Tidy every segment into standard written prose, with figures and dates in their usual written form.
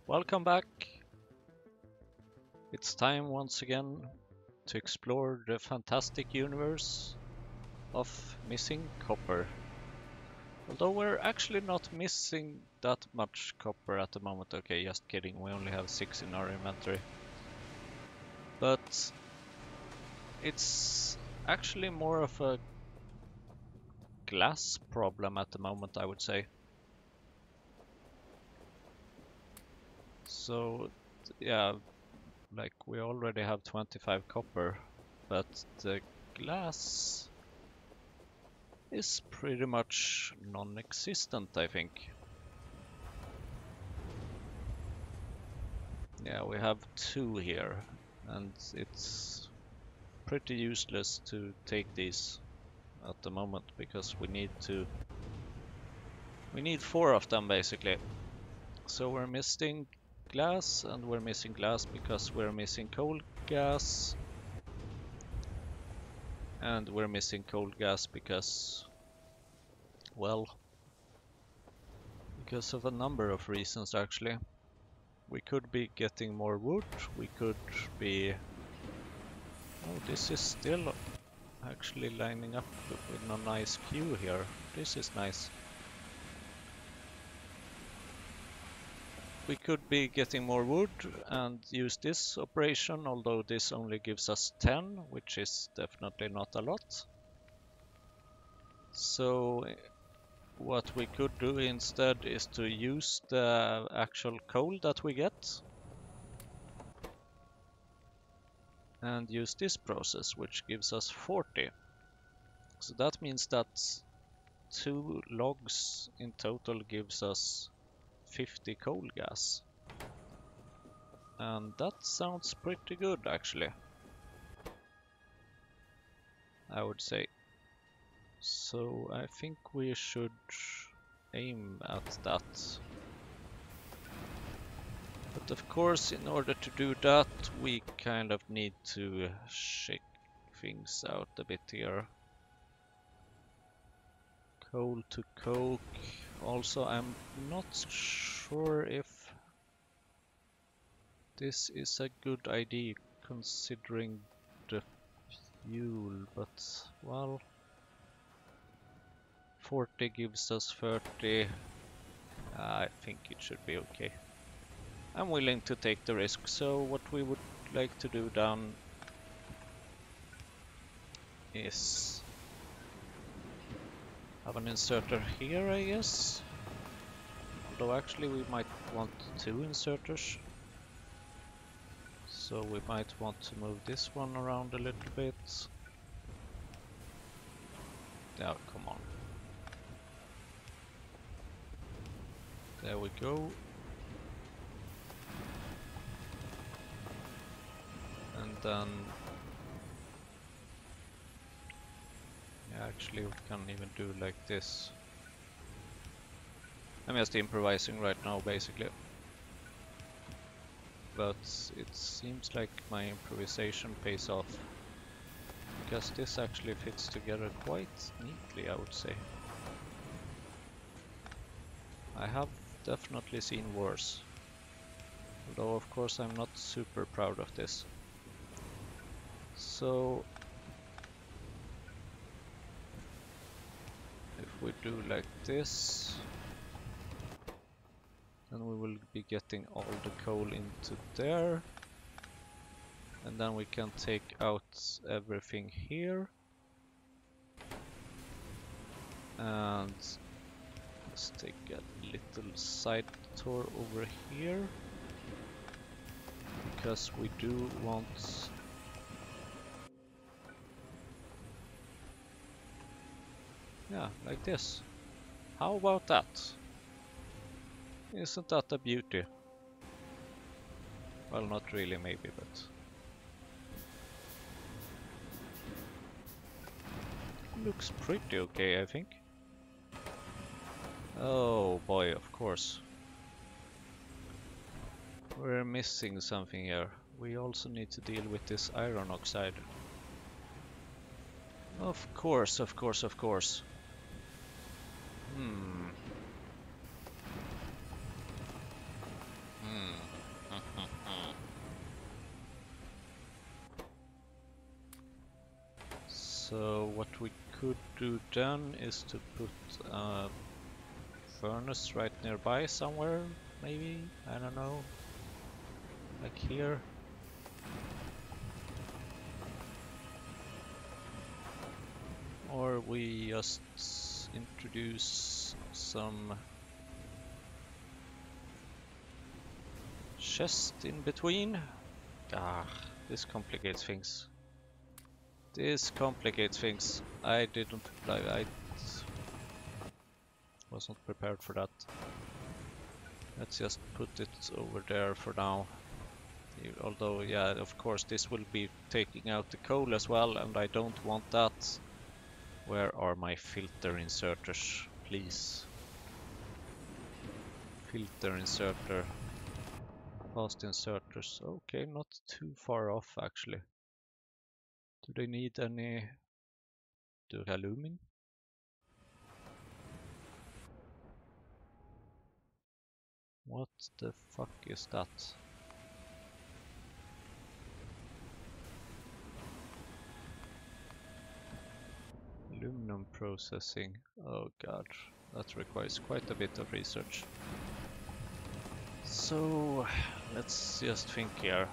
Welcome back. It's time once again to explore the fantastic universe of missing copper. Although we're actually not missing that much copper at the moment. Okay, just kidding, we only have 6 in our inventory. But it's actually more of a glass problem at the moment, I would say. So, yeah, like we already have 25 copper, but the glass is pretty much non-existent, I think. Yeah, we have 2 here, and it's pretty useless to take these at the moment because we need 4 of them basically. So we're missing glass, and we're missing glass because we're missing coal gas, and we're missing coal gas because, well, because of a number of reasons actually. We could be getting more wood, we could be... Oh, this is still actually lining up with a nice queue here. This is nice. We could be getting more wood and use this operation, although this only gives us 10, which is definitely not a lot. So what we could do instead is to use the actual coal that we get and use this process, which gives us 40. So that means that 2 logs in total gives us 50 coal gas. And that sounds pretty good actually, I would say. So I think we should aim at that. But of course, in order to do that, we kind of need to shake things out a bit here. Coal to coke. Also, I'm not sure if this is a good idea considering the fuel, but well, 40 gives us 30. I think it should be okay. I'm willing to take the risk. So what we would like to do down is have an inserter here, I guess. Although actually we might want 2 inserters. So we might want to move this one around a little bit. Yeah, come on. There we go. And then... yeah, actually we can even do like this. I'm just improvising right now, basically. But it seems like my improvisation pays off. Because this actually fits together quite neatly, I would say. I have definitely seen worse. Although of course I'm not super proud of this. So if we do like this, then we will be getting all the coal into there. And then we can take out everything here. And let's take a little side tour over here. Because we do want... yeah, like this. How about that? Isn't that a beauty? Well, not really, maybe, but... looks pretty okay, I think. Oh boy, of course. We're missing something here. We also need to deal with this iron oxide. Of course, of course, of course. So what we could do then is to put a furnace right nearby somewhere, maybe, I don't know, like here. Or we just introduce some chest in between. Ah, this complicates things. This complicates things. I wasn't prepared for that. Let's just put it over there for now. Although, yeah, of course, this will be taking out the coal as well, and I don't want that. Where are my filter inserters, please? Filter inserter. Fast inserters. Okay, not too far off, actually. Do they need any duralumin? What the fuck is that? Aluminum processing. Oh god, that requires quite a bit of research. So, let's just think here.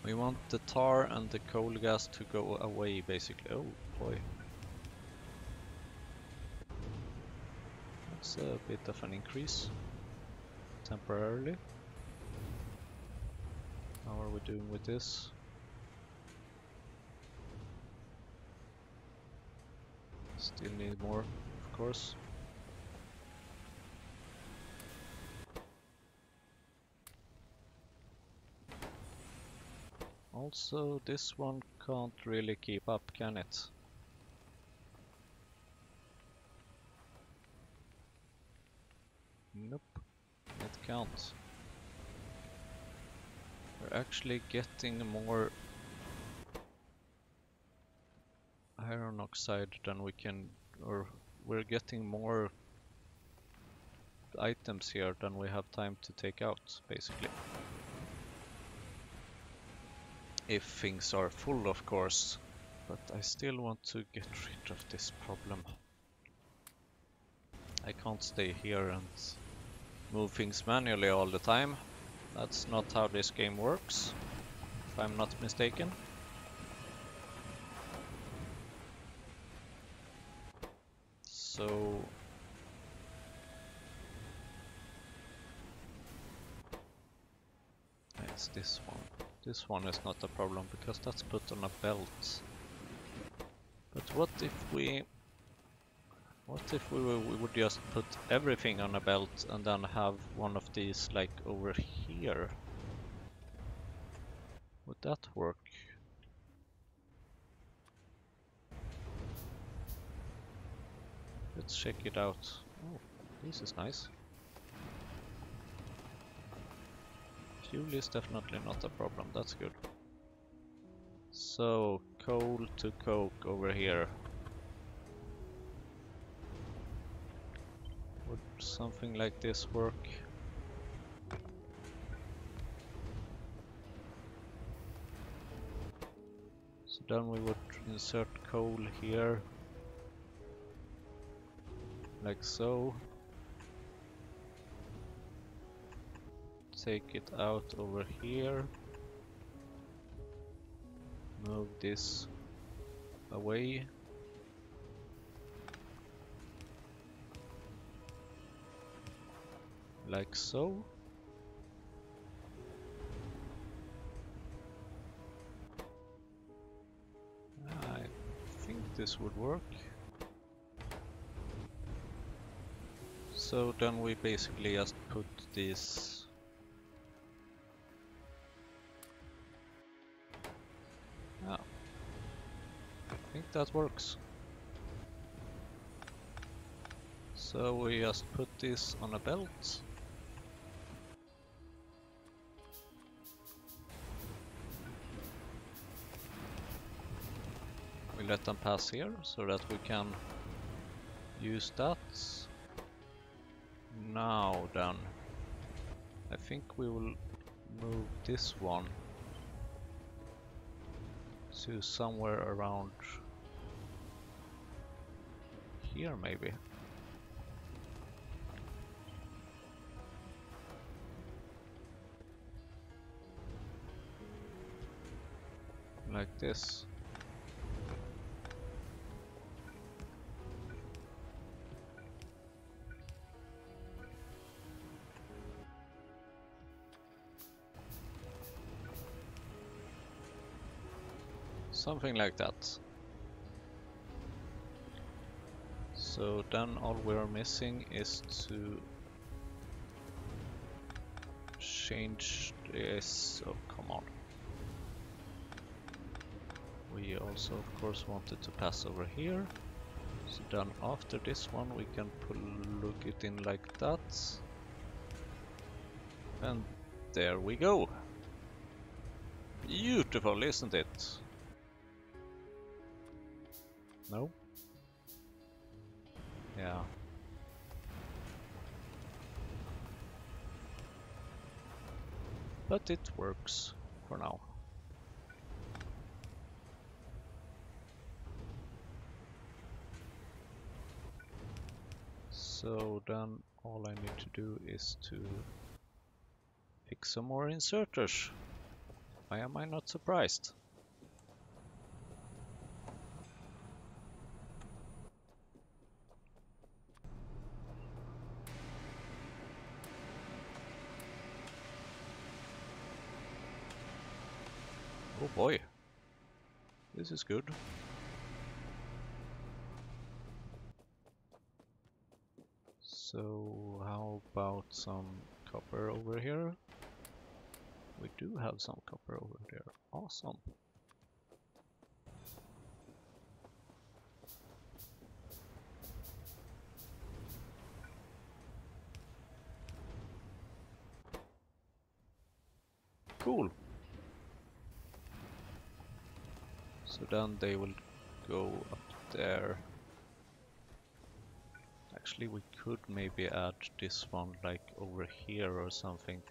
We want the tar and the coal gas to go away, basically. Oh boy. That's a bit of an increase. Temporarily. How are we doing with this? Still need more, of course. Also, this one can't really keep up, can it? Nope, it can't. We're actually getting more iron oxide than we can, or we're getting more items here than we have time to take out, basically. If things are full, of course. But I still want to get rid of this problem. I can't stay here and move things manually all the time. That's not how this game works, if I'm not mistaken. So it's this one. This one is not a problem because that's put on a belt. But what if we would just put everything on a belt and then have one of these like over here? Would that work? Let's check it out. Oh, this is nice. Fuel is definitely not a problem, that's good. So, coal to coke over here. Would something like this work? So then we would insert coal here. Like so. Take it out over here. Move this away. Like so. I think this would work. So then we basically just put these I think that works. So we just put this on a belt. We let them pass here so that we can use that. Now then, I think we will move this one to somewhere around here maybe. Like this. Something like that. So then all we're missing is to change this. Oh, come on. We also of course wanted to pass over here. So then after this one we can plug it in like that. And there we go. Beautiful, isn't it? No? Yeah. But it works for now. So then all I need to do is to pick some more inserters. Why am I not surprised? Oh boy, this is good. So how about some copper over here? We do have some copper over there. Awesome. Cool. So then they will go up there. Actually, we could maybe add this one like over here or something.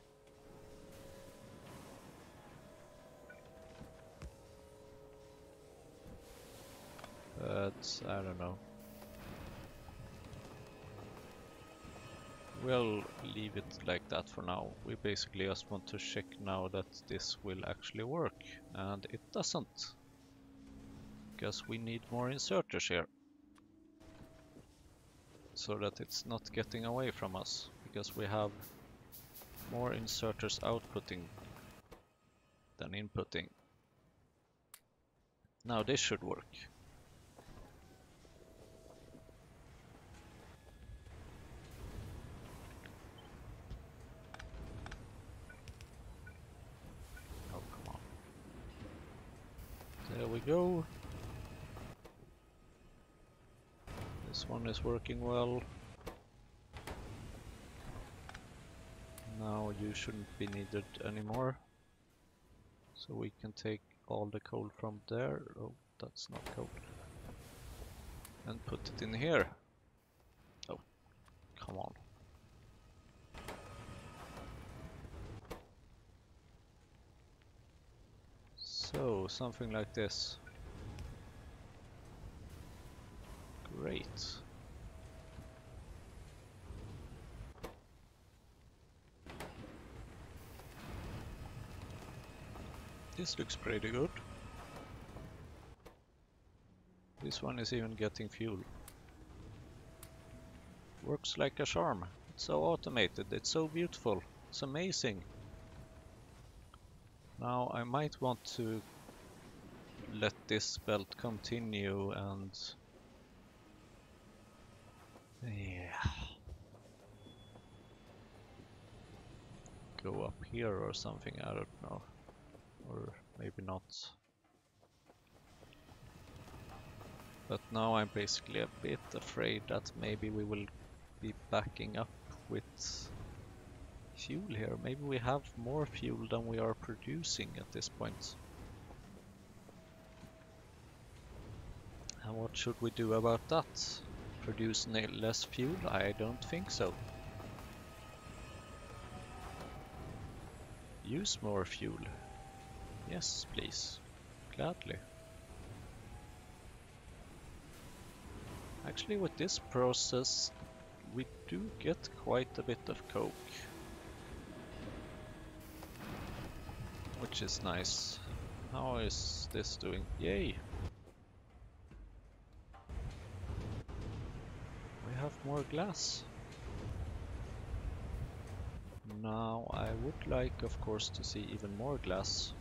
But I don't know. We'll leave it like that for now. We basically just want to check now that this will actually work, and it doesn't. Because we need more inserters here. So that it's not getting away from us, because we have more inserters outputting than inputting. Now this should work. Oh, come on. There we go. This one is working well. Now you shouldn't be needed anymore. So we can take all the coal from there. Oh, that's not coal. And put it in here. Oh, come on. So, something like this. Great. This looks pretty good. This one is even getting fuel. Works like a charm. It's so automated, it's so beautiful, it's amazing. Now I might want to let this belt continue and... yeah. Go up here or something, I don't know. Or maybe not. But now I'm basically a bit afraid that maybe we will be backing up with fuel here. Maybe we have more fuel than we are producing at this point. And what should we do about that? Produce less fuel? I don't think so. Use more fuel. Yes, please. Gladly. Actually, with this process, we do get quite a bit of coke, which is nice. How is this doing? Yay! We have more glass. Now I would like, of course, to see even more glass.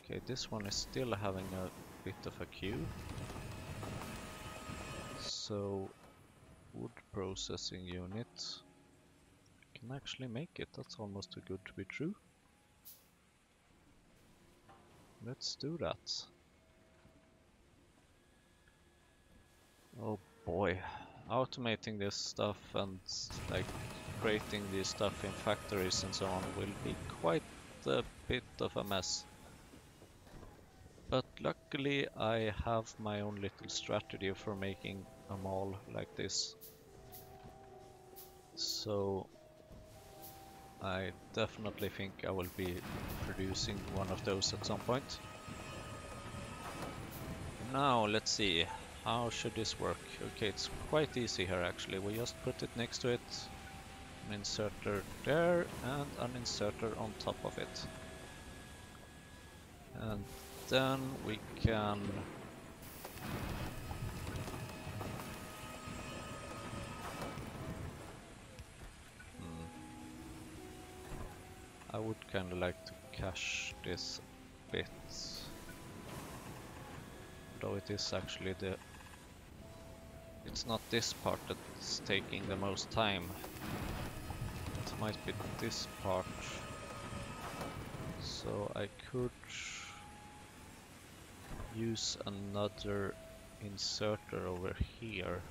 Okay, this one is still having a bit of a queue. So, wood processing unit can actually make it. That's almost too good to be true. Let's do that. Oh boy, automating this stuff and like creating this stuff in factories and so on will be quite a bit of a mess. But luckily I have my own little strategy for making a mall like this. So I definitely think I will be producing one of those at some point. Now let's see, how should this work? Okay, it's quite easy here actually. We just put it next to it, an inserter there and an inserter on top of it. And then we can I would kind of like to cache this bit, though it is actually it's not this part that's taking the most time. It might be this part. So I could use another inserter over here.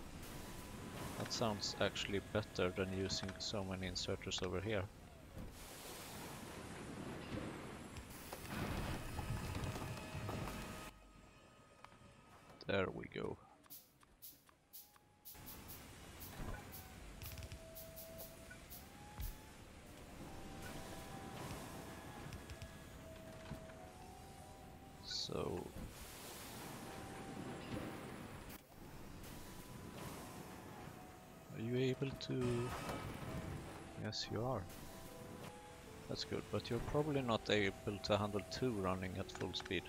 That sounds actually better than using so many inserters over here. There we go. So are you able to? Yes, you are. That's good, but you're probably not able to handle two running at full speed.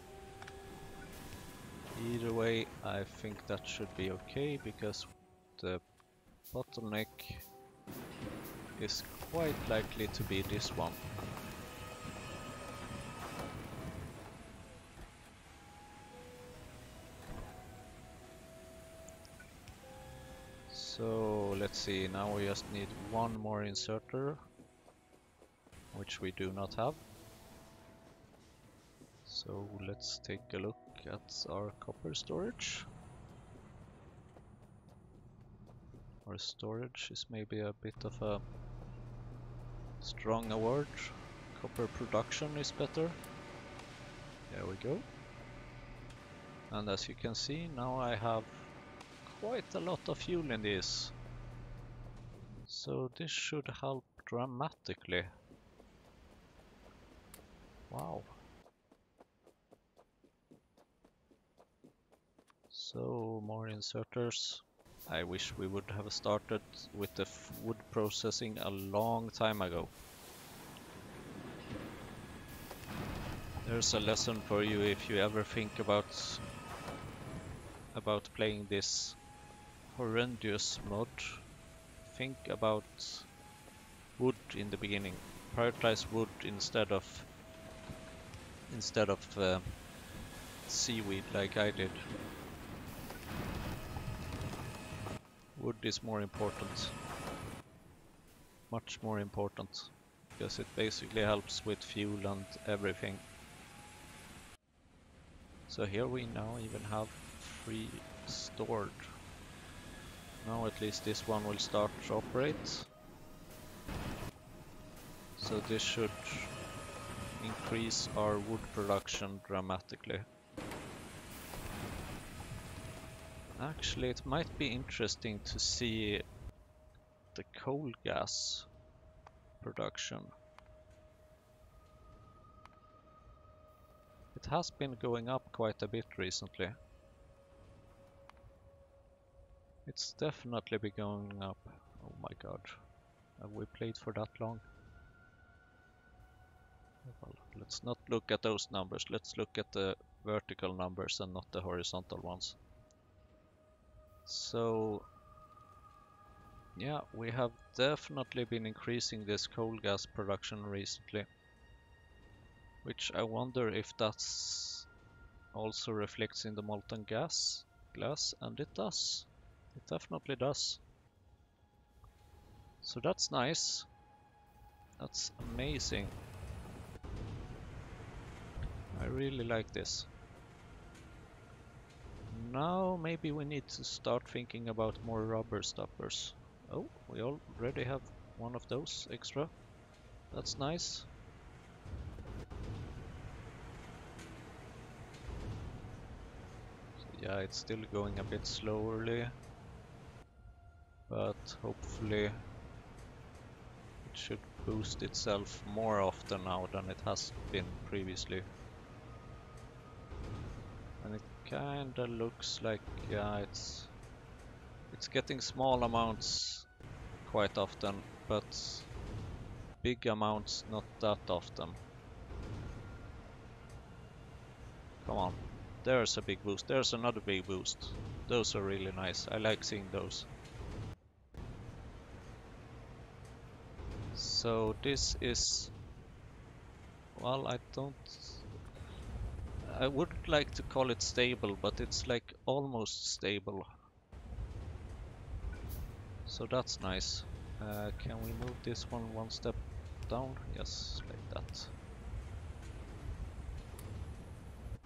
Either way, I think that should be okay, because the bottleneck is quite likely to be this one. So let's see, now we just need one more inserter, which we do not have. So let's take a look at our copper storage. Our storage is maybe a bit of a strong word. Copper production is better. There we go. And as you can see, now I have quite a lot of fuel in this. So this should help dramatically. Wow. So more inserters. I wish we would have started with the wood processing a long time ago. There's a lesson for you if you ever think about playing this horrendous mod. Think about wood in the beginning. Prioritize wood instead of seaweed like I did. Wood is more important, much more important, because it basically helps with fuel and everything. So here we now even have 3 stored. Now at least this one will start to operate. So this should increase our wood production dramatically. Actually, it might be interesting to see the coal gas production. It has been going up quite a bit recently. It's definitely be going up. Oh my god. Have we played for that long? Well, let's not look at those numbers. Let's look at the vertical numbers and not the horizontal ones. So, yeah, we have definitely been increasing this coal gas production recently. Which I wonder if that's also reflects in the molten glass, and it does. It definitely does. So that's nice. That's amazing. I really like this. Now maybe we need to start thinking about more rubber stoppers. Oh, we already have one of those extra. That's nice. So yeah, it's still going a bit slowly, but hopefully it should boost itself more often now than it has been previously. And it kinda looks like, yeah, it's getting small amounts quite often, but big amounts not that often. Come on, there's a big boost, there's another big boost. Those are really nice, I like seeing those. So this is, well, I wouldn't like to call it stable, but it's like almost stable. So that's nice. Can we move this one step down? Yes, like that.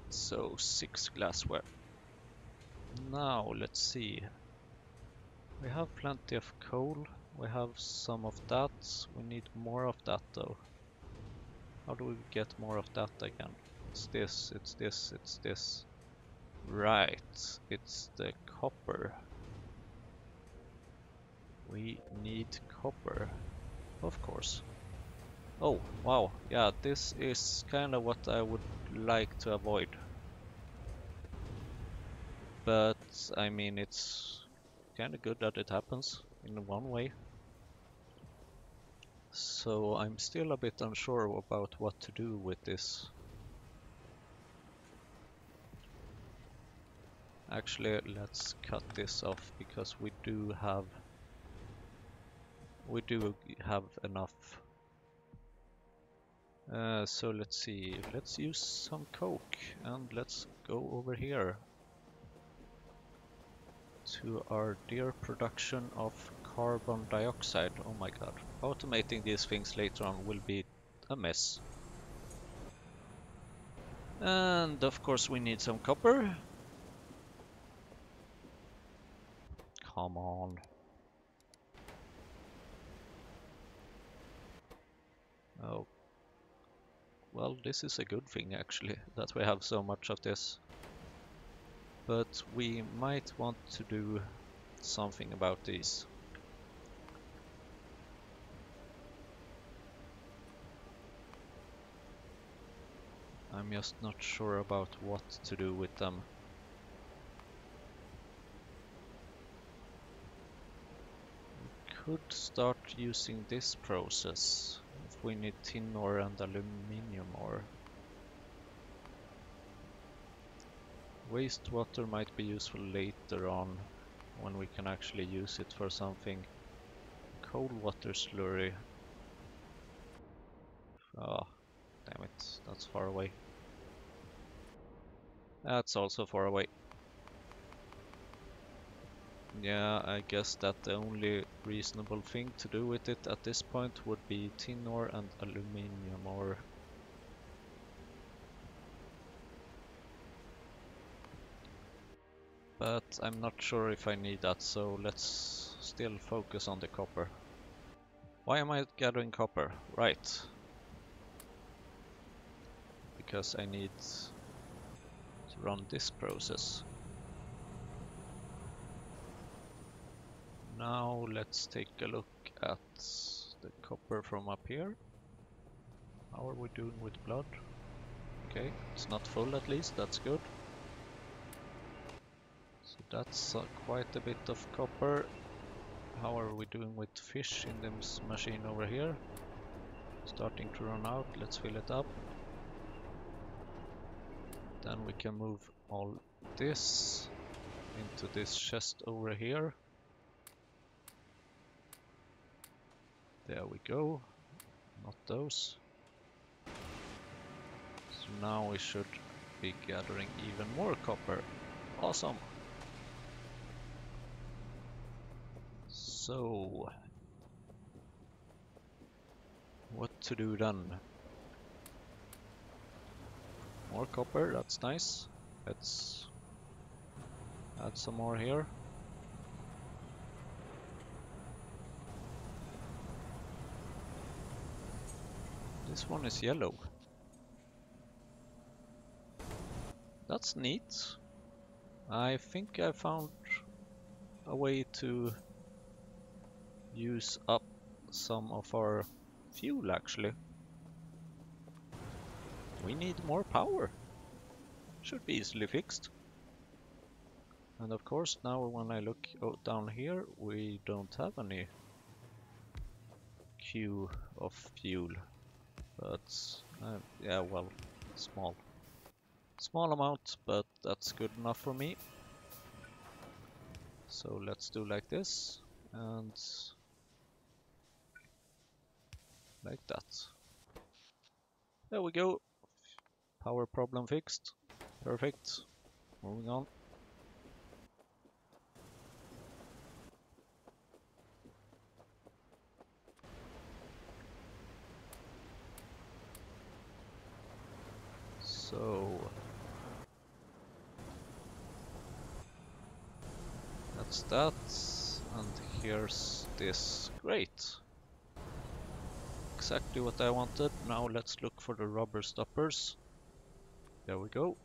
So 6 glassware. Now let's see. We have plenty of coal. We have some of that. We need more of that though. How do we get more of that again? It's this, it's this, it's this. Right, it's the copper. We need copper, of course. Oh, wow, yeah, this is kind of what I would like to avoid. But, I mean, it's kind of good that it happens in one way. So I'm still a bit unsure about what to do with this. Actually, let's cut this off because we do have enough. So let's see, let's use some coke and let's go over here to our dear production of carbon dioxide. Oh my god, automating these things later on will be a mess. And of course we need some copper. Come on. Oh, well, this is a good thing actually, that we have so much of this. But we might want to do something about these. I'm just not sure about what to do with them. We could start using this process if we need tin ore and aluminium ore. Wastewater might be useful later on when we can actually use it for something. Cold water slurry. Ah, damn it, that's far away. That's also far away. Yeah, I guess that the only reasonable thing to do with it at this point would be tin ore and aluminium ore. But I'm not sure if I need that, so let's still focus on the copper. Why am I gathering copper? Right. Because I need to run this process. Now let's take a look at the copper from up here. How are we doing with blood? Okay, it's not full at least, that's good. So That's quite a bit of copper. How are we doing with fish in this machine over here? Starting to run out, let's fill it up. Then we can move all this into this chest over here. There we go. Not those. So now we should be gathering even more copper. Awesome. So, what to do then? More copper, that's nice. Let's add some more here. This one is yellow. That's neat. I think I found a way to use up some of our fuel actually. We need more power. Should be easily fixed. And of course now when I look down here we don't have any queue of fuel. But yeah, well, small amount, but that's good enough for me. So let's do like this and like that. There we go. Power problem fixed. Perfect. Moving on. So that's that, and here's this. Great. Exactly what I wanted. Now let's look for the rubber stoppers. There we go.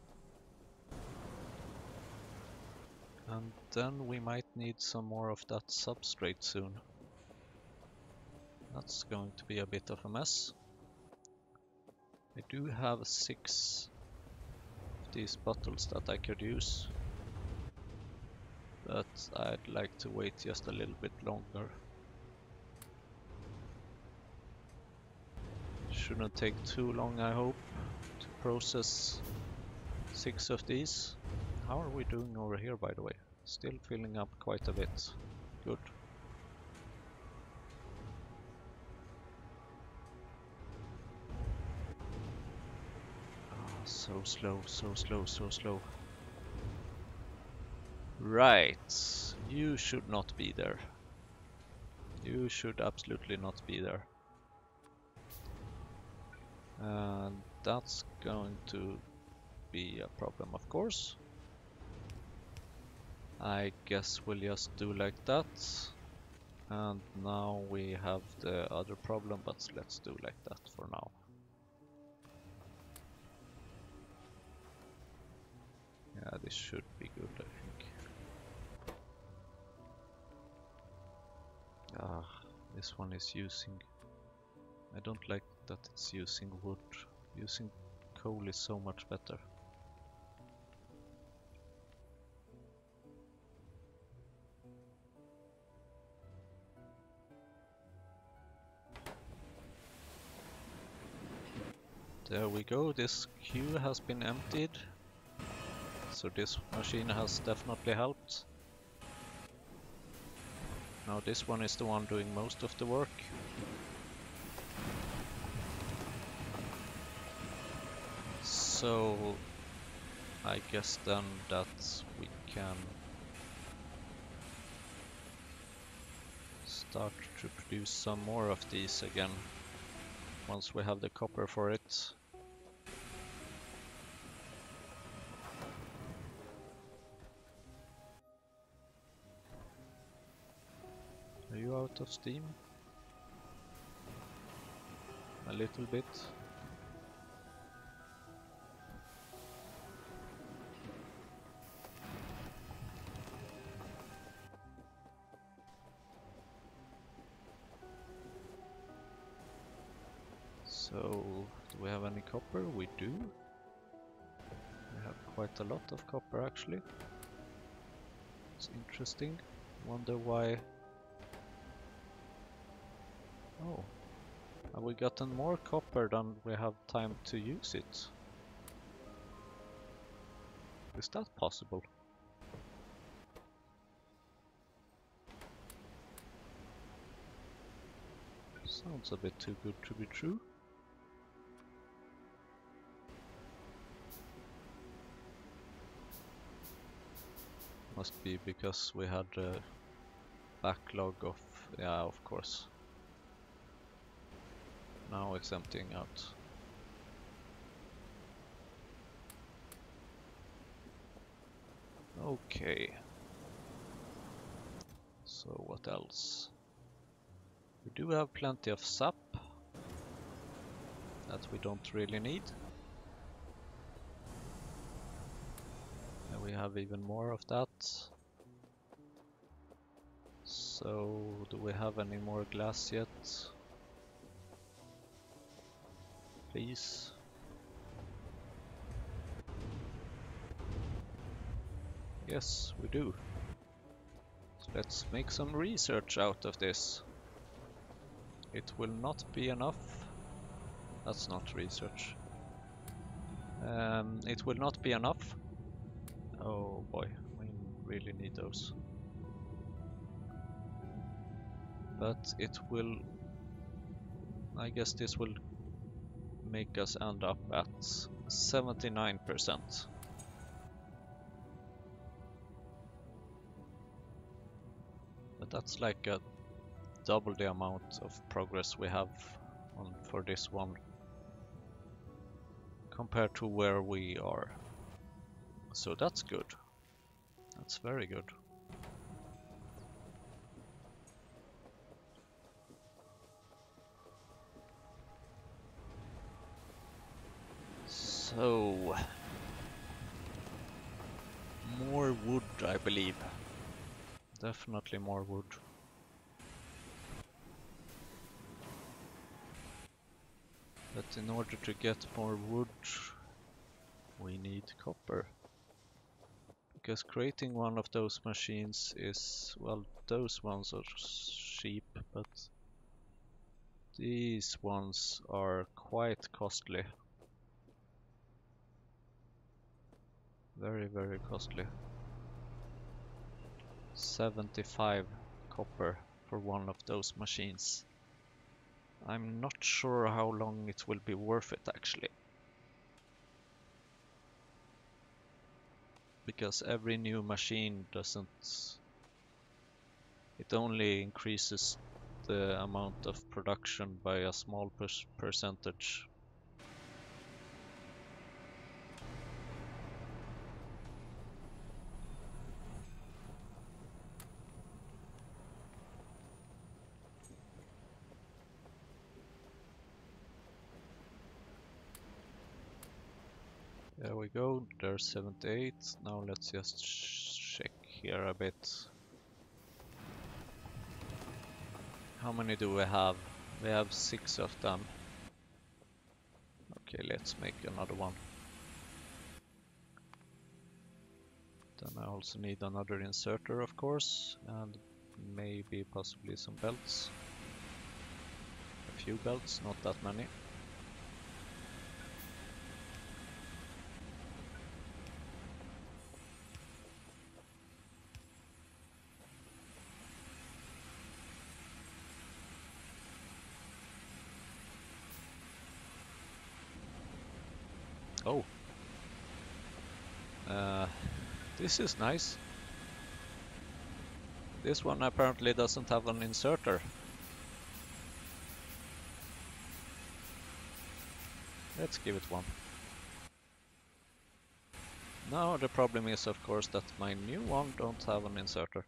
And then we might need some more of that substrate soon. That's going to be a bit of a mess. I do have 6 of these bottles that I could use, but I'd like to wait just a little bit longer. Shouldn't take too long, I hope, to process 6 of these. How are we doing over here, by the way? Still filling up quite a bit. Good. So slow, so slow, so slow. Right. You should not be there. You should absolutely not be there. And that's going to be a problem, of course. I guess we'll just do like that. And now we have the other problem, but let's do like that for now. Yeah, this should be good, I think. This one is using... I don't like that it's using wood. Using coal is so much better. There we go, this queue has been emptied. So this machine has definitely helped. Now this one is the one doing most of the work. So I guess then that we can start to produce some more of these again once we have the copper for it. Are you out of steam? A little bit. So, do we have any copper? We do. We have quite a lot of copper actually. That's interesting. Wonder why. Oh, have we gotten more copper than we have time to use it? Is that possible? Sounds a bit too good to be true. Must be because we had a backlog of... yeah, of course. Now it's emptying out. Okay. So what else? We do have plenty of sap that we don't really need. And we have even more of that. So, do we have any more glass yet? Please. Yes, we do. So let's make some research out of this. It will not be enough. That's not research. It will not be enough. Oh boy, we really need those. But it will... I guess this will make us end up at 79%. But that's like a double the amount of progress we have on for this one compared to where we are. So that's good. That's very good. So more wood, I believe. Definitely more wood. But in order to get more wood, we need copper. Because creating one of those machines is, well, those ones are cheap, but these ones are quite costly. Very, very costly. 75 copper for one of those machines. I'm not sure how long it will be worth it actually. Because every new machine doesn't... it only increases the amount of production by a small percentage. There we go, there's 78. Now let's just check here a bit. How many do we have? We have 6 of them. Okay, let's make another one. Then I also need another inserter, of course, and maybe possibly some belts. A few belts, not that many. Oh, this is nice. This one apparently doesn't have an inserter. Let's give it one. Now the problem is, of course, that my new one don't have an inserter.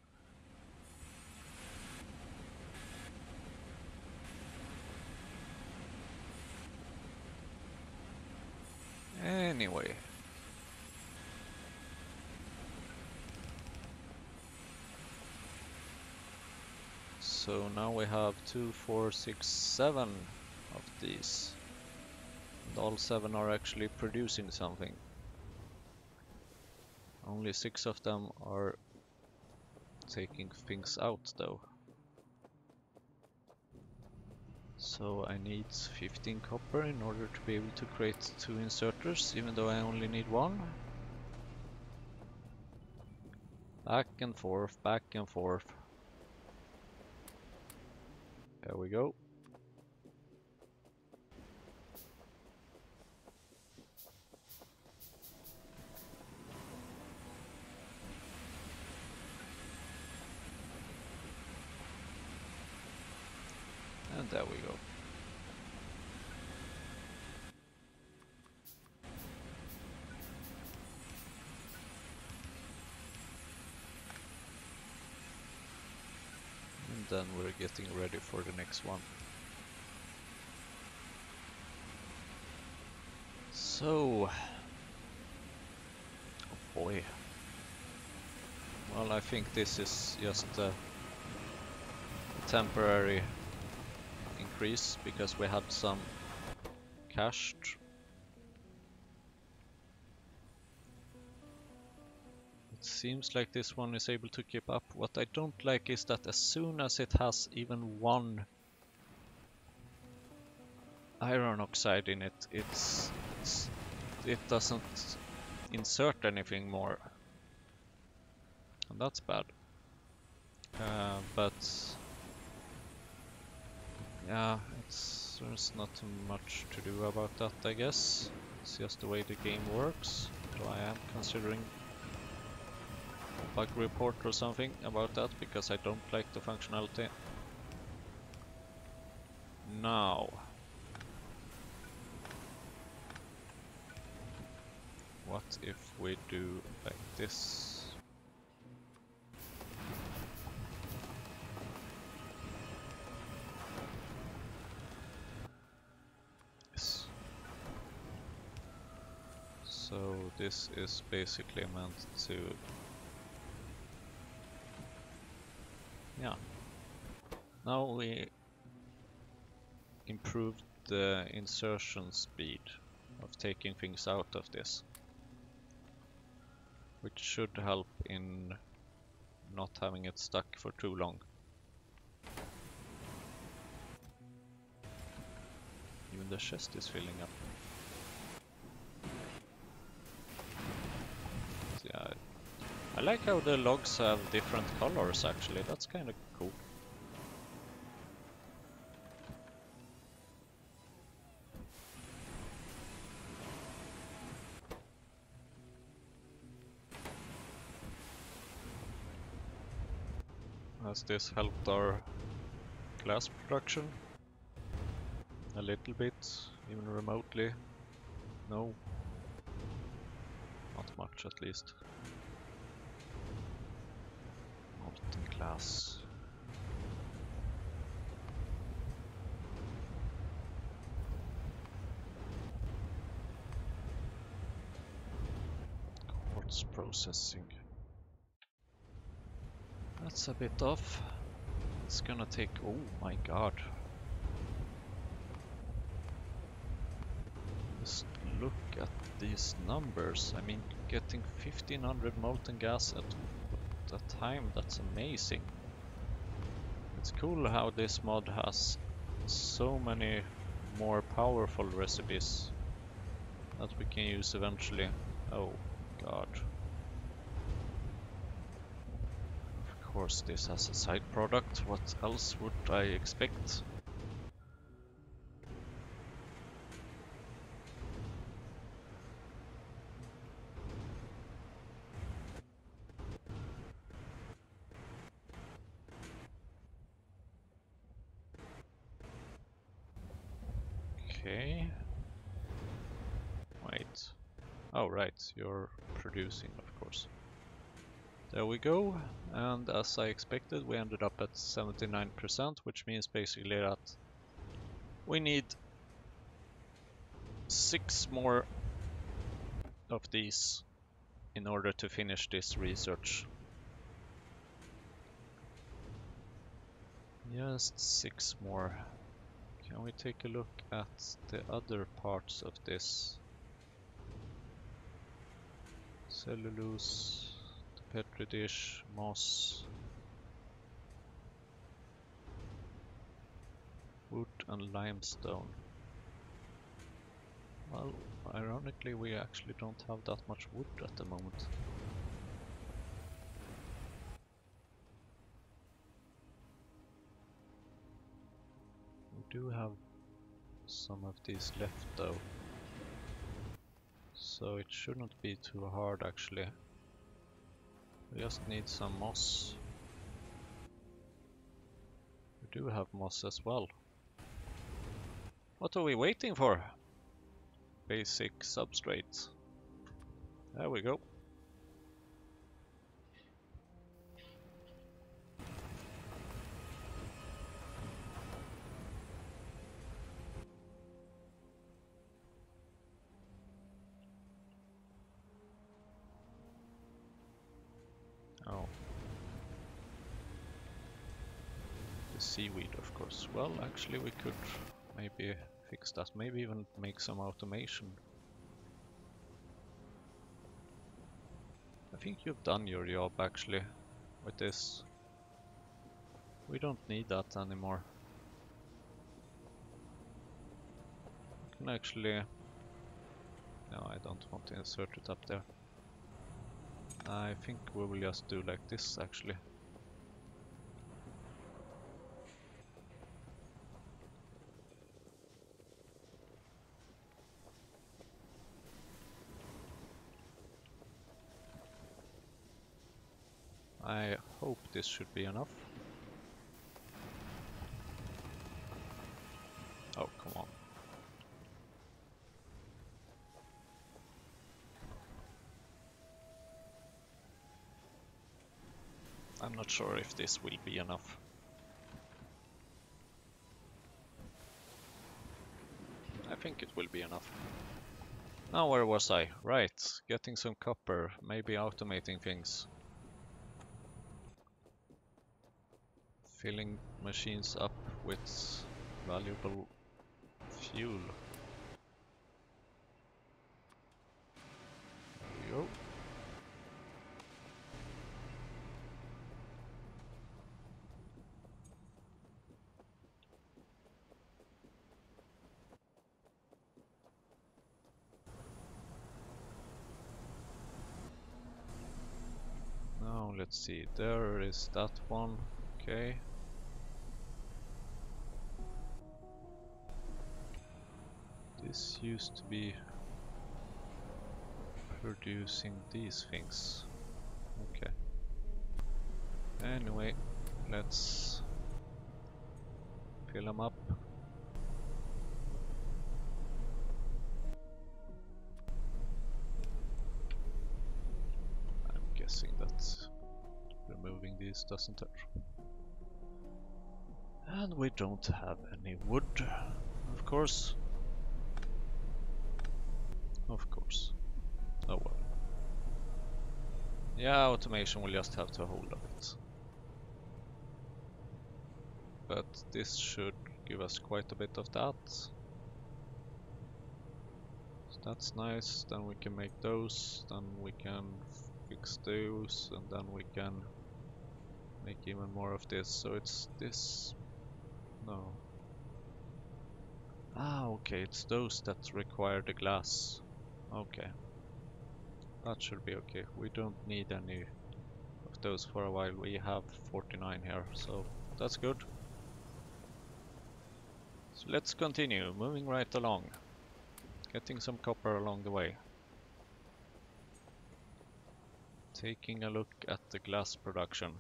Anyway. So now we have 2, 4, 6, 7 of these. And all 7 are actually producing something. Only 6 of them are taking things out though. So I need 15 copper in order to be able to create 2 inserters, even though I only need 1. Back and forth, back and forth. There we go. And there we go. And then we're getting ready for the next one. So, oh boy. Well, I think this is just a temporary increase because we had some cached. It seems like this one is able to keep up. What I don't like is that as soon as it has even 1 iron oxide in it, it doesn't insert anything more, and that's bad. But yeah, there's not much to do about that, I guess. It's just the way the game works. So I am considering a bug report or something about that because I don't like the functionality. Now, what if we do like this? Yes. So this is basically meant to, yeah. Now we improved the insertion speed of taking things out of this, which should help in not having it stuck for too long. Even the chest is filling up. So yeah, I like how the logs have different colors actually, that's kind of cool. Has this helped our glass production? A little bit, even remotely? No. Not much at least. Molten glass. Quartz processing. That's a bit off. It's gonna take, oh my god. Just look at these numbers. I mean, getting 1500 molten gas at a time, that's amazing. It's cool how this mod has so many more powerful recipes that we can use eventually. Oh god. Of course this has a side product, what else would I expect? Okay. Wait. Oh right, you're producing of course. There we go, and as I expected we ended up at 79%, which means basically that we need 6 more of these in order to finish this research. Just 6 more. Can we take a look at the other parts of this? Cellulose, the petri dish, moss. Wood and limestone. Well, ironically we actually don't have that much wood at the moment. We do have some of these left though, so it shouldn't be too hard actually. We just need some moss. We do have moss as well. What are we waiting for? Basic substrate. There we go. Oh. The seaweed, of course. Well, actually we could maybe fix that. Maybe even make some automation. I think you've done your job actually with this. We don't need that anymore. We can actually... No, I don't want to insert it up there. I think we will just do like this actually. I hope this should be enough. Oh, come on. I'm not sure if this will be enough. I think it will be enough. Now where was I? Right, getting some copper, maybe automating things. Filling machines up with valuable fuel. There we go. Now let's see, there is that one, okay. This used to be producing these things. Okay. Anyway, let's fill them up. I'm guessing that removing these doesn't hurt. And we don't have any wood, of course. Of course. Oh well. Yeah, automation will just have to hold a bit. But this should give us quite a bit of that. So that's nice, then we can make those, then we can fix those, and then we can make even more of this. So it's this... no. Ah, okay, it's those that require the glass. Okay. That should be okay. We don't need any of those for a while. We have 49 here, so that's good. So let's continue, moving right along. Getting some copper along the way. Taking a look at the glass production.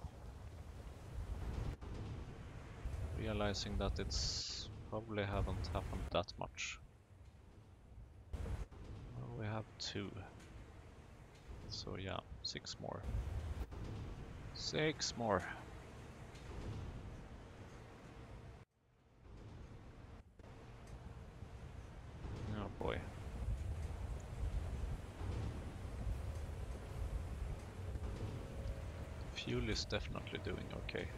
Realizing that it's probably haven't happened that much. Well, we have 2. So yeah, 6 more. 6 more. Oh boy. Fuel is definitely doing okay.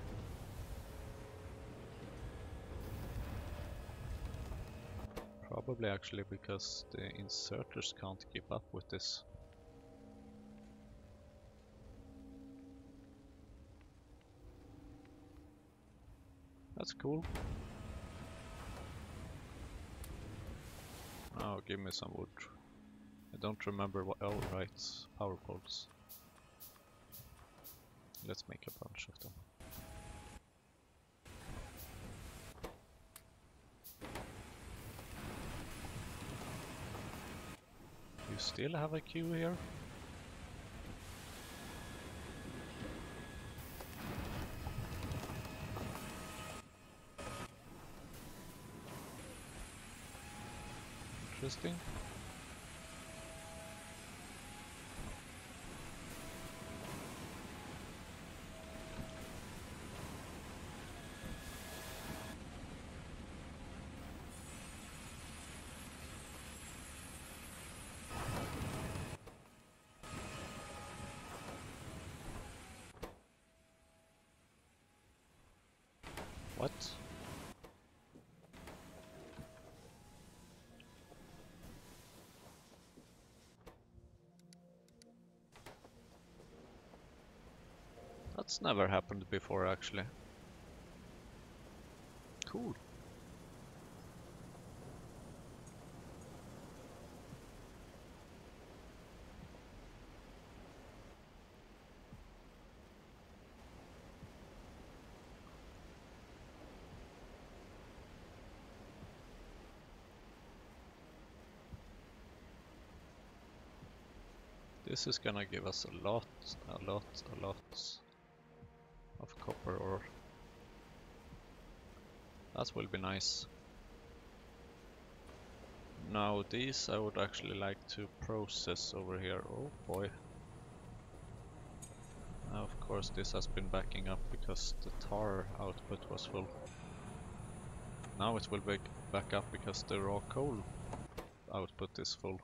Probably actually because the inserters can't keep up with this. That's cool. Now give me some wood. I don't remember what. Oh, right, power poles. Let's make a bunch of them. You still have a queue here? Interesting. What? That's never happened before, actually. Cool. This is gonna give us a lot of copper ore. That will be nice. Now these I would actually like to process over here. Oh boy. Now of course this has been backing up because the tar output was full. Now it will back up because the raw coal output is full.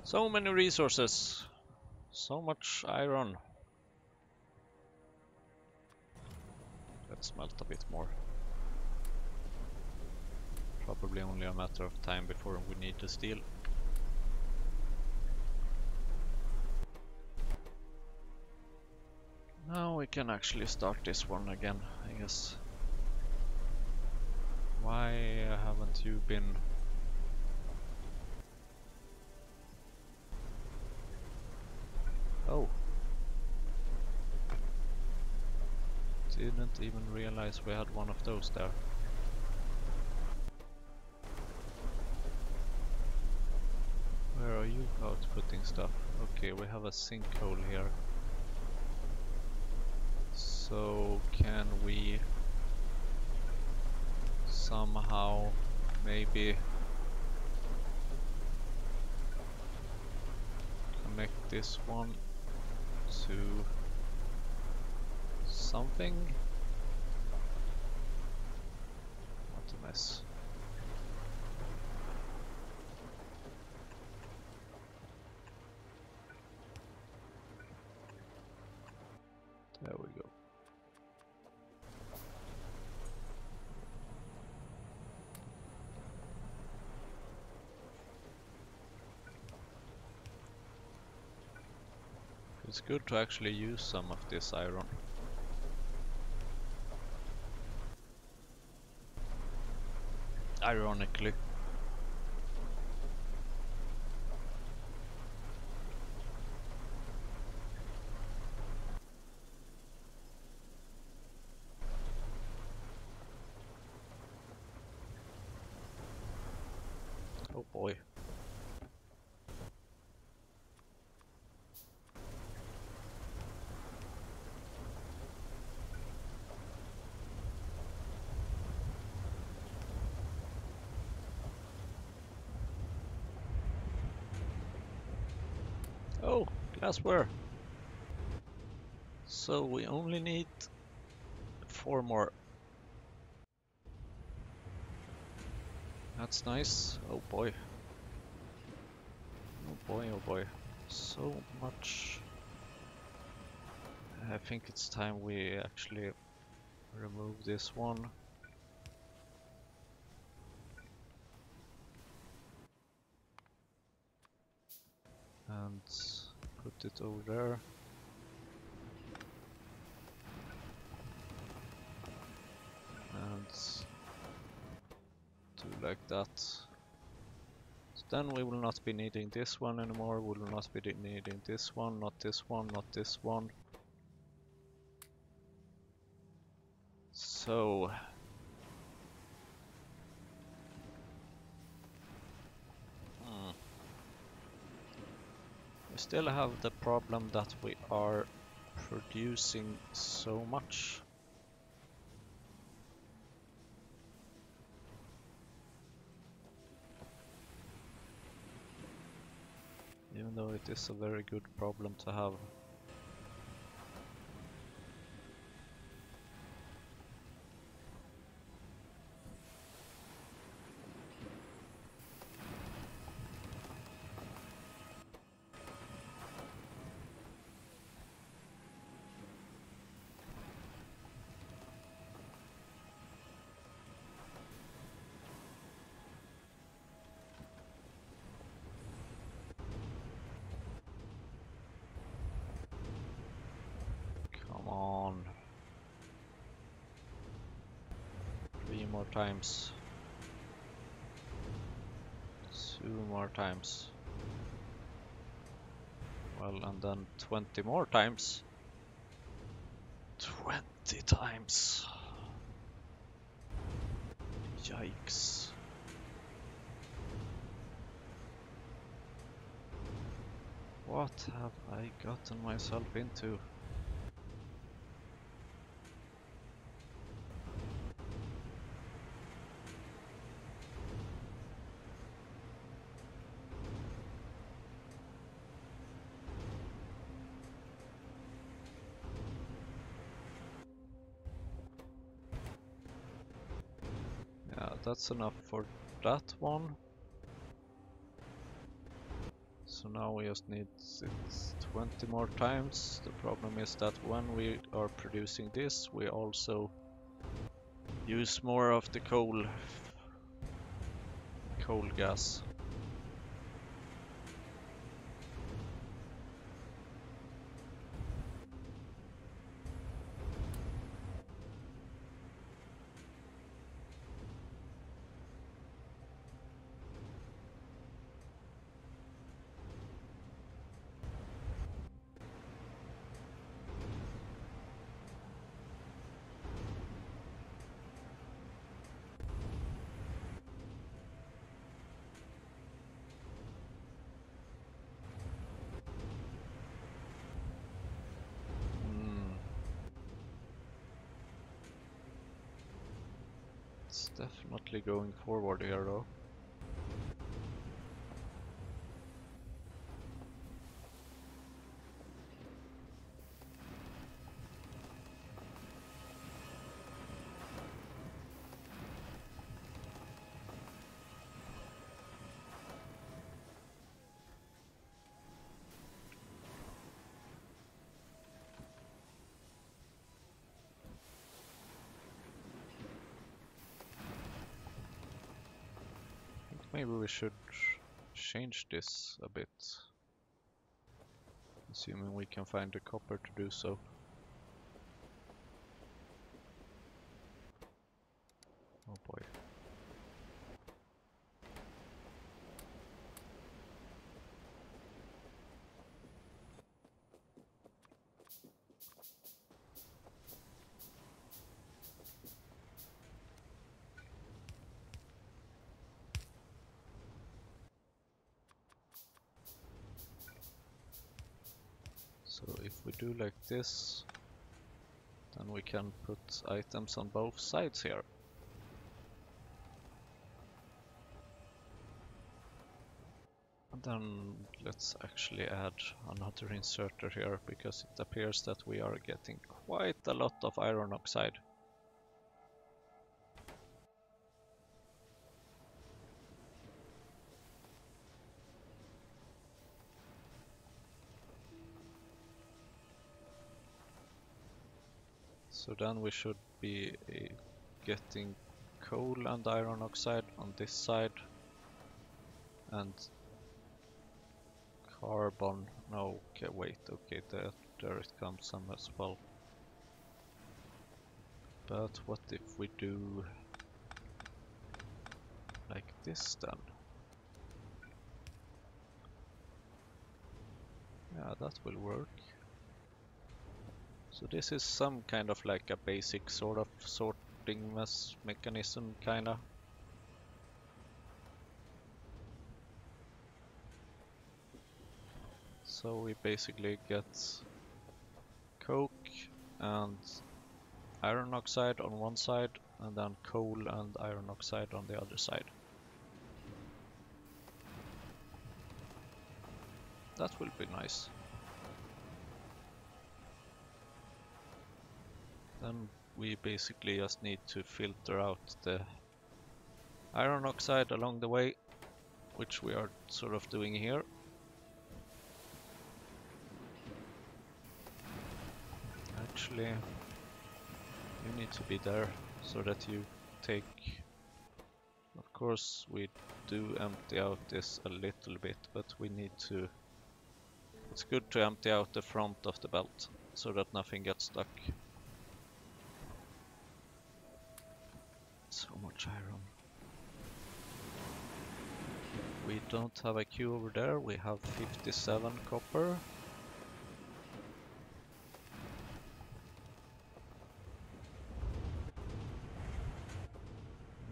So many resources. So much iron. Let's smelt a bit more. Probably only a matter of time before we need the steel. Now we can actually start this one again, I guess. Why haven't you been... Oh. Didn't even realize we had one of those there. Where are you outputting stuff? Okay, we have a sinkhole here. So can we somehow maybe connect this one to something? What a mess. There we go. It's good to actually use some of this iron. Ironically. Oh boy. Oh, glassware. So we only need 4 more. That's nice. Oh boy. Oh boy, oh boy. So much. I think it's time we actually remove this one. And put it over there. And do like that. Then we will not be needing this one anymore, we will not be needing this one, not this one, not this one. So we still have the problem that we are producing so much. Even though it is a very good problem to have. Come on. 3 more times. 2 more times. Well, and then 20 more times. 20 times. Yikes. What have I gotten myself into? Yeah, that's enough for that one. So now we just need it 20 more times. The problem is that when we are producing this, we also use more of the coal gas. It's definitely going forward here though. Maybe we should change this a bit, assuming we can find the copper to do so. Oh boy. So if we do like this, then we can put items on both sides here. And then let's actually add another inserter here, because it appears that we are getting quite a lot of iron oxide. So then we should be getting coal and iron oxide on this side, and carbon. No, okay, wait, okay, there it comes some as well. But what if we do like this then? Yeah, that will work. So this is some kind of like a basic sort of sorting mechanism, kinda. So we basically get coke and iron oxide on one side, and then coal and iron oxide on the other side. That will be nice. Then we basically just need to filter out the iron oxide along the way, which we are sort of doing here. Actually, you need to be there so that you take... Of course, we do empty out this a little bit, but we need to... It's good to empty out the front of the belt so that nothing gets stuck. So much iron. We don't have a queue over there, we have 57 copper.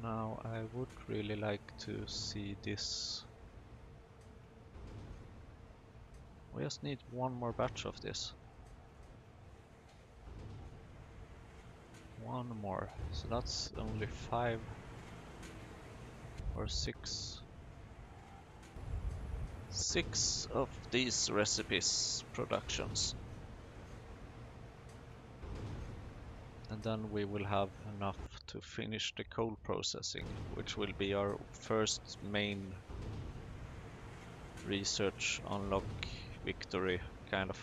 Now I would really like to see this. We just need one more batch of this. One more. So that's only 5 or 6. 6 of these recipes productions. And then we will have enough to finish the coal processing, which will be our first main research unlock victory, kind of.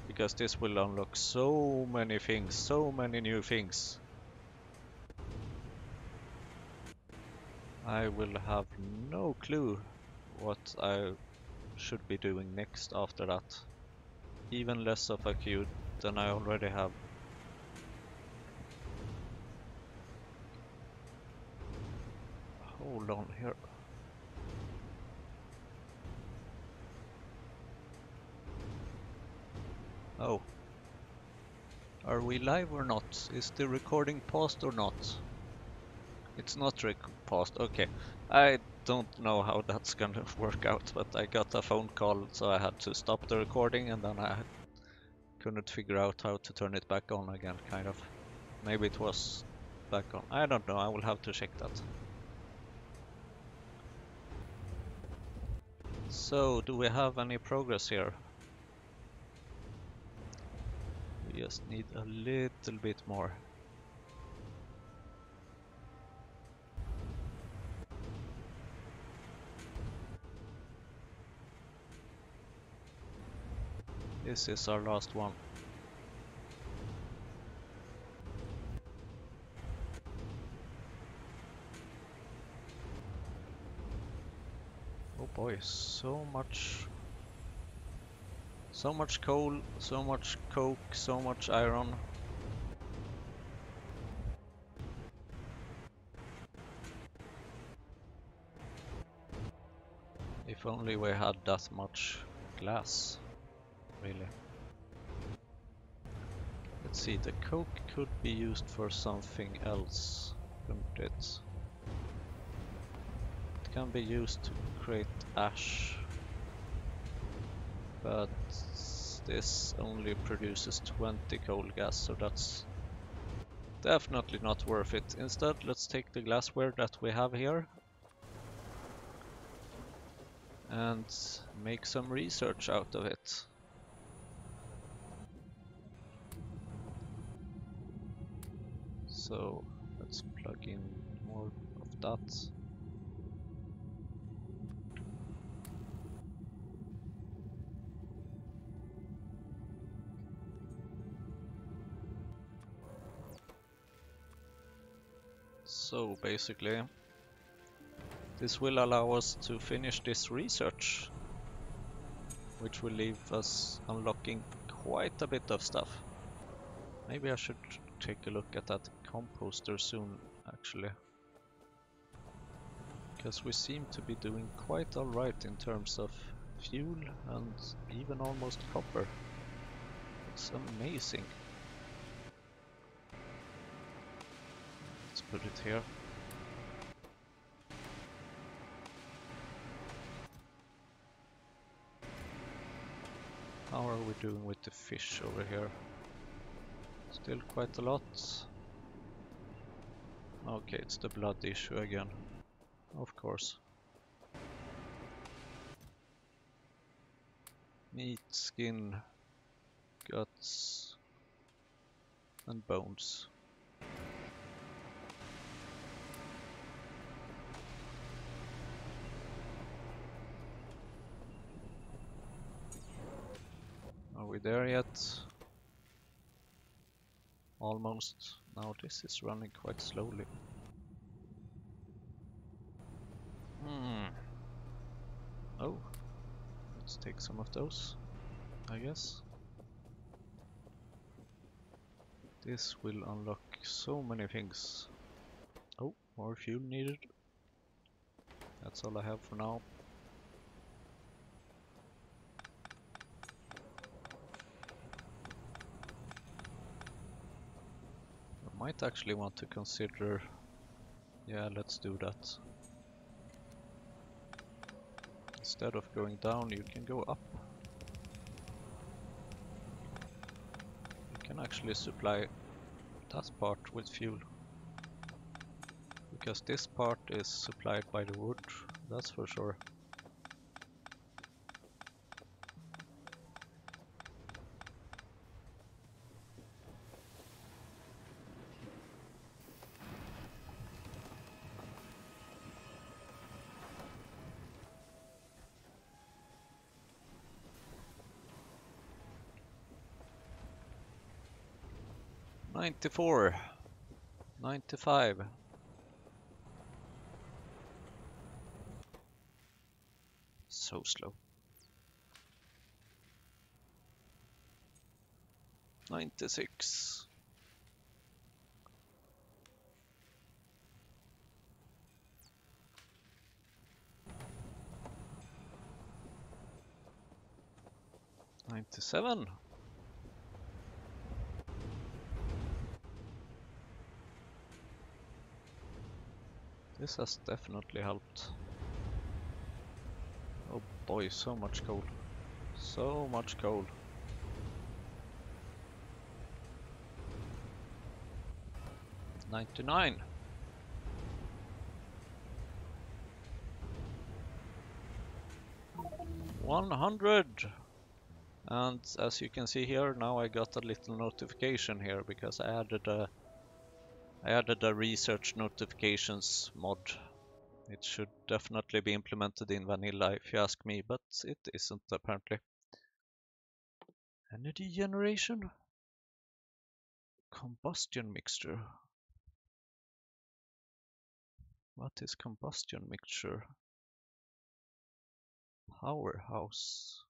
Because this will unlock so many things, so many new things. I will have no clue what I should be doing next after that. Even less of a queue than I already have. Hold on here. Oh. Are we live or not? Is the recording paused or not? It's not paused, okay. I don't know how that's gonna work out, but I got a phone call, so I had to stop the recording, and then I couldn't figure out how to turn it back on again, kind of. Maybe it was back on. I don't know, I will have to check that. So, do we have any progress here? We just need a little bit more. This is our last one. Oh boy, so much coal, so much coke, so much iron. If only we had that much glass, really. Let's see, the coke could be used for something else, couldn't it? It can be used to create ash, but this only produces 20 coal gas, so that's definitely not worth it. Instead, let's take the glassware that we have here and make some research out of it. So let's plug in more of that. So basically, this will allow us to finish this research, which will leave us unlocking quite a bit of stuff. Maybe I should take a look at that composter soon, actually. Because we seem to be doing quite alright in terms of fuel and even almost copper. It's amazing. Let's put it here. How are we doing with the fish over here? Still quite a lot. Okay, it's the blood issue again. Of course. Meat, skin, guts, and bones. Are we there yet? Almost. Now this is running quite slowly. Oh, let's take some of those, I guess. This will unlock so many things. Oh, more fuel needed. That's all I have for now. I might actually want to consider... Yeah, let's do that. Instead of going down, you can go up. You can actually supply that part with fuel. Because this part is supplied by the wood, that's for sure. $94, $95. So slow. 96. $97. This has definitely helped. Oh boy, so much coal. So much coal. $99. $100. And as you can see here, now I got a little notification here because I added a research notifications mod. It should definitely be implemented in vanilla if you ask me, but it isn't apparently. Energy generation? Combustion mixture. What is combustion mixture? Powerhouse.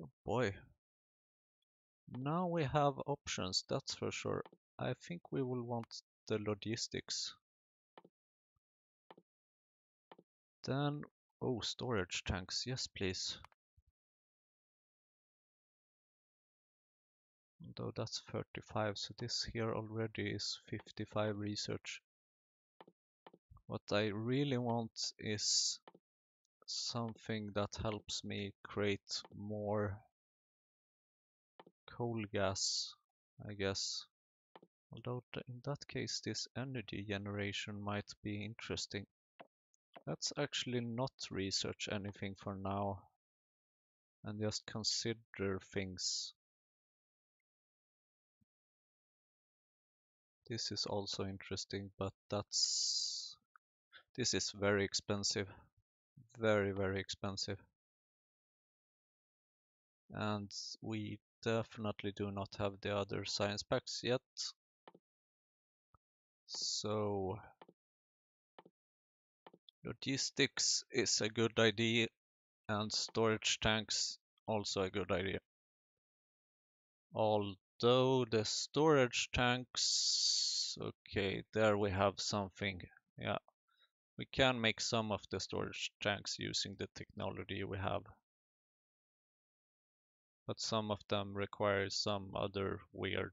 Oh boy. Now we have options, that's for sure. I think we will want the logistics. Then, oh, storage tanks, yes please. Although that's 35, so this here already is 55 research. What I really want is something that helps me create more coal gas, I guess. Although in that case this energy generation might be interesting. Let's actually not research anything for now and just consider things. This is also interesting, but this is very expensive. Very, very expensive. And we definitely do not have the other science packs yet. So logistics is a good idea and storage tanks also a good idea. Although the storage tanks, okay, there we have something. Yeah, We can make some of the storage tanks using the technology we have, but some of them require some other weird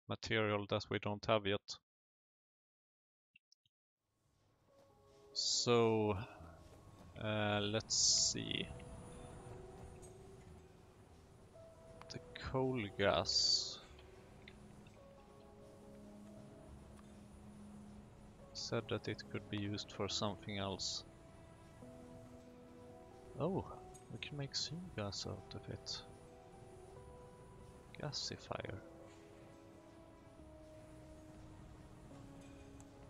material that we don't have yet. So let's see. The coal gas said that it could be used for something else. Oh, we can make syngas out of it. Gasifier.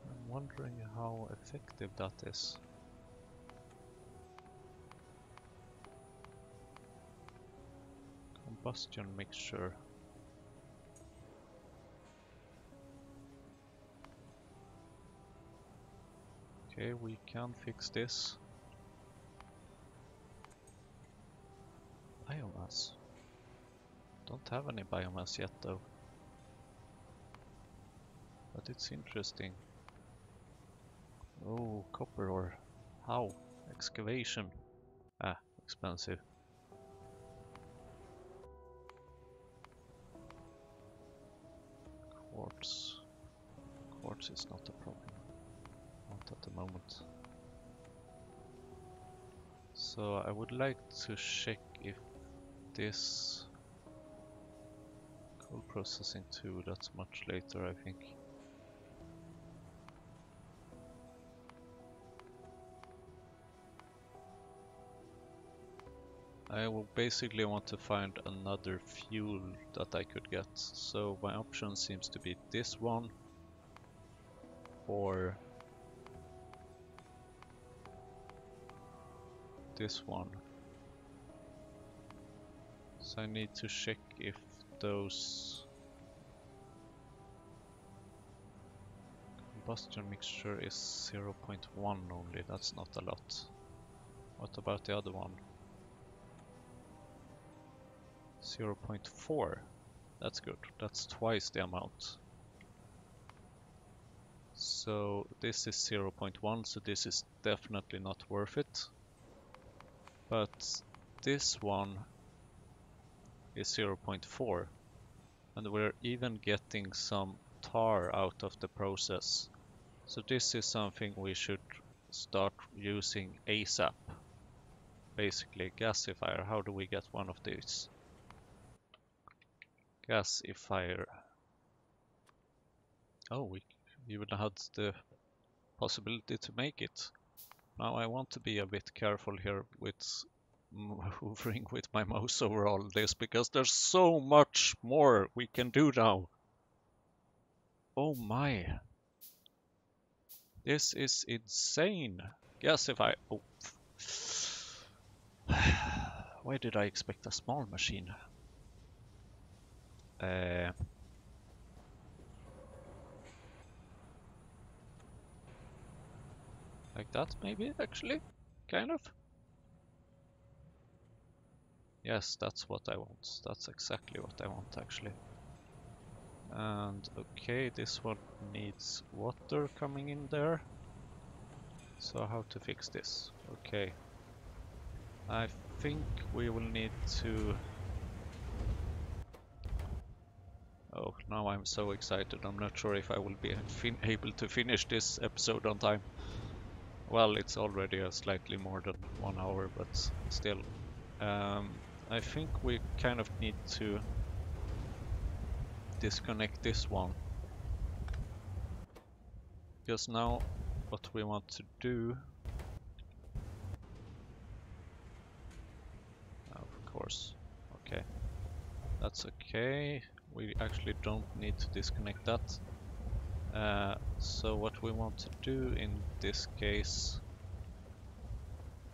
I'm wondering how effective that is. Combustion mixture. Okay, we can fix this. Biomass. Don't have any biomass yet though. But it's interesting. Oh, copper ore. How? Excavation. Ah, expensive. Quartz. Quartz is not a problem. Not at the moment. So I would like to check if this coal processing too, that's much later I think. I will basically want to find another fuel that I could get. So my option seems to be this one or this one. So I need to check if those combustion mixture is 0.1 only, that's not a lot. What about the other one? 0.4. That's good. That's twice the amount. So this is 0.1, so this is definitely not worth it. But this one is 0.4, and we're even getting some tar out of the process. So this is something we should start using ASAP. Basically, gasifier. How do we get one of these? Gasifier. Oh, we even had the possibility to make it. Now I want to be a bit careful here with hovering with my mouse over all this, because there's so much more we can do now. Oh my. This is insane. Gasify. Oh. Why did I expect a small machine? Like that maybe, actually? Kind of? Yes, that's what I want. That's exactly what I want, actually. And okay, this one needs water coming in there. So how to fix this? Okay. I think we will need to... Oh, now I'm so excited. I'm not sure if I will be able to finish this episode on time. Well, it's already slightly more than 1 hour, but still. I think we kind of need to disconnect this one. Because now what we want to do... Of course. Okay. That's okay. We actually don't need to disconnect that. So what we want to do in this case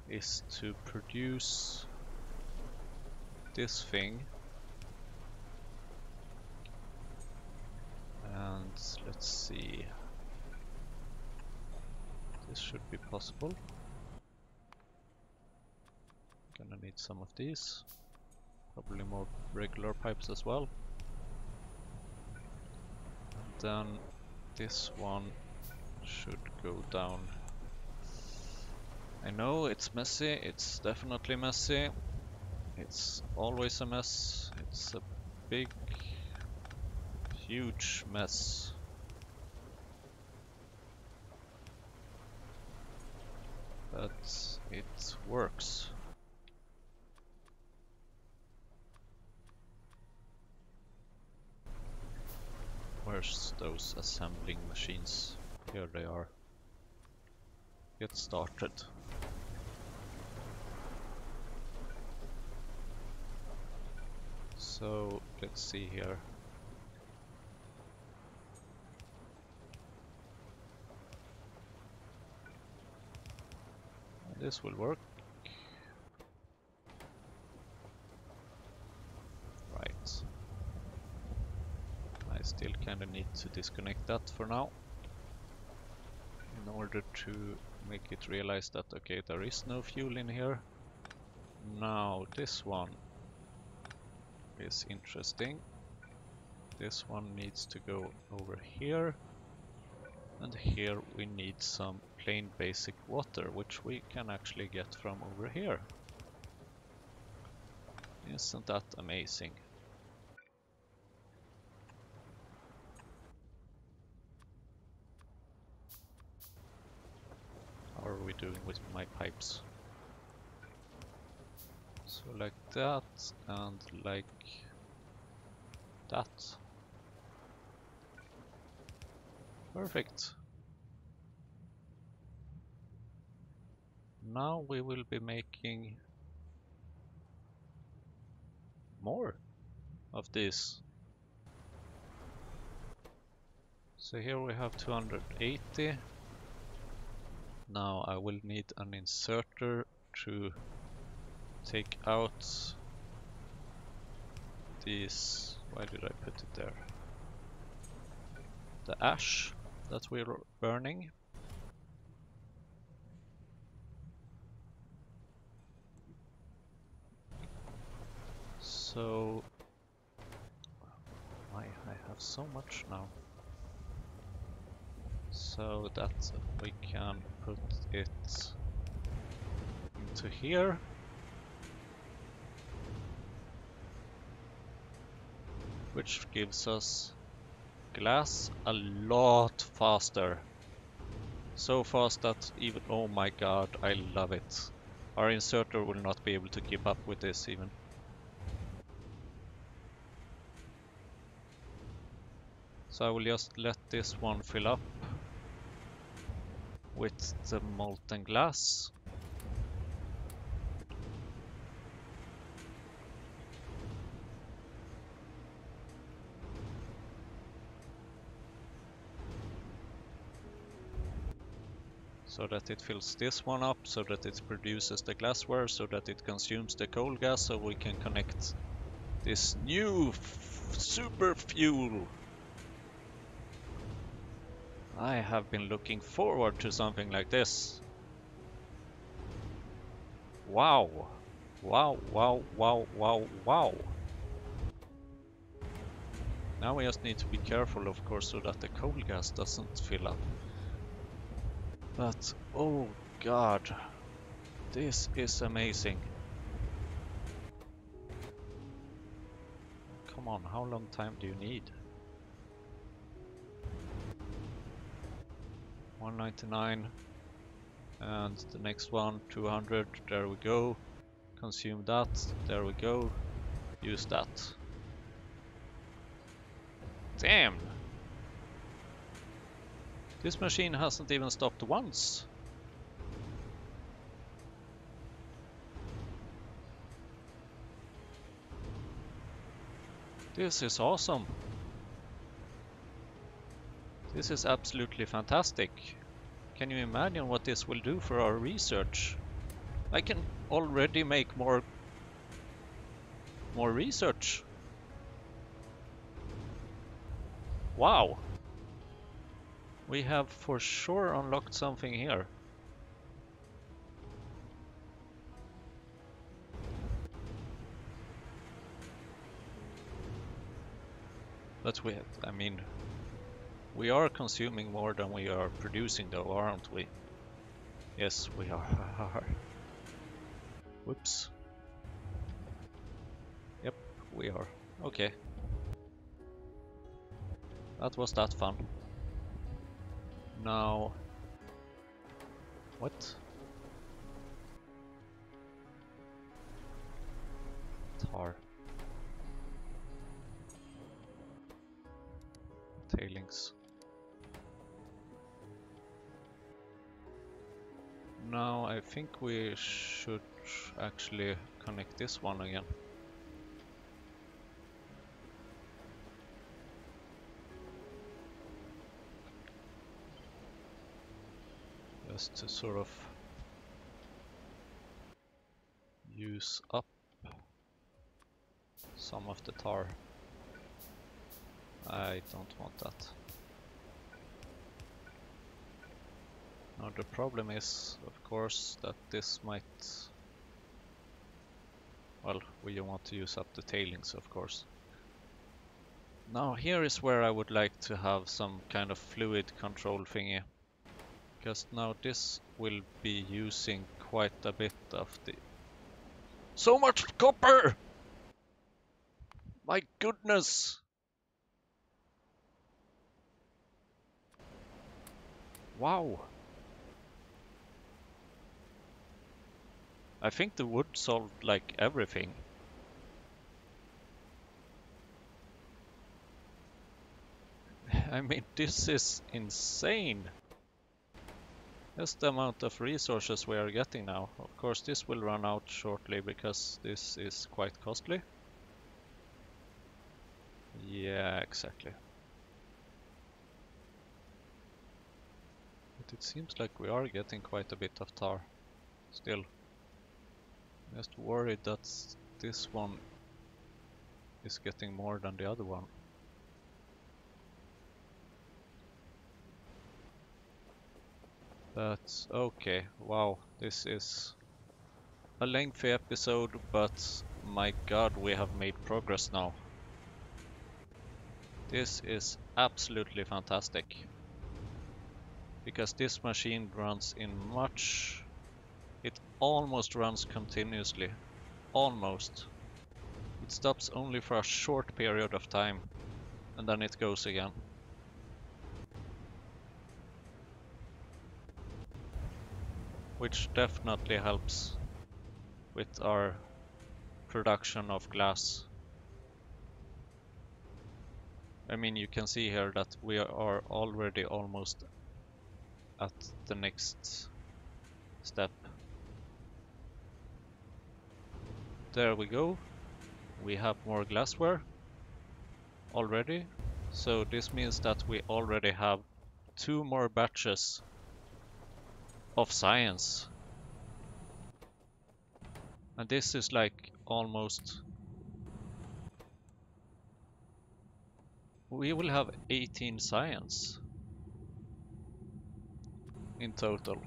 is to produce this thing. And let's see. This should be possible. Gonna need some of these. Probably more regular pipes as well. And then this one should go down. I know it's messy, it's definitely messy. It's always a mess. It's a big, huge mess. But it works. Where's those assembling machines? Here they are. Get started. So let's see here. This will work. Right. I still kinda need to disconnect that for now, in order to make it realize that, okay, there is no fuel in here. Now this one is interesting. This one needs to go over here, and here we need some plain basic water, which we can actually get from over here. Isn't that amazing? How are we doing with my pipes? So like that, and like that. Perfect. Now we will be making more of this. So here we have 280. Now I will need an inserter to take out these. Why did I put it there? The ash that we're burning. So I have so much now. So that we can put it into here. Which gives us glass a lot faster. So fast that even, oh my god, I love it. Our inserter will not be able to keep up with this even. So I will just let this one fill up with the molten glass. So that it fills this one up, so that it produces the glassware, so that it consumes the coal gas, so we can connect this new super fuel. I have been looking forward to something like this. Wow. Wow, wow, wow, wow, wow. Now we just need to be careful, of course, so that the coal gas doesn't fill up. But, oh god, this is amazing. Come on, how long time do you need? 199, and the next one 200. There we go. Consume that. There we go. Use that. Damn! This machine hasn't even stopped once. This is awesome. This is absolutely fantastic. Can you imagine what this will do for our research? I can already make more research. Wow. We have for sure unlocked something here. But I mean, We are consuming more than we are producing though, aren't we? Yes, we are. Whoops. Yep, we are. Okay. That was that fun. Now... What? Tar. Tailings. Now I think we should actually connect this one again. Just to sort of use up some of the tar. I don't want that. Now the problem is, of course, that this might... Well, we want to use up the tailings, of course. Now here is where I would like to have some kind of fluid control thingy. Because now this will be using quite a bit of the... So much copper! My goodness! Wow! I think the wood solved like everything. I mean, this is insane! That's the amount of resources we are getting now. Of course, this will run out shortly because this is quite costly. Yeah, exactly. But it seems like we are getting quite a bit of tar still. Just worried that this one is getting more than the other one. That's okay. Wow, this is a lengthy episode, but my god, we have made progress now. This is absolutely fantastic. Because this machine runs in much... It almost runs continuously. Almost. It stops only for a short period of time, and then it goes again. Which definitely helps with our production of glass. I mean, you can see here that we are already almost at the next step. There we go. We have more glassware already. So this means that we already have 2 more batches of science. And this is like almost... We will have 18 science in total.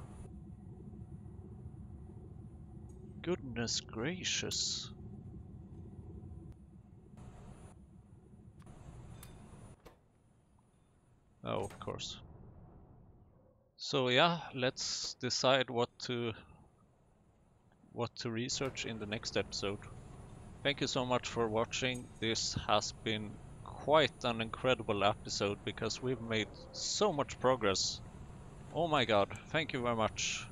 Goodness gracious. Oh, of course. So yeah, let's decide what to research in the next episode. Thank you so much for watching. This has been quite an incredible episode because we've made so much progress. Oh my god, thank you very much.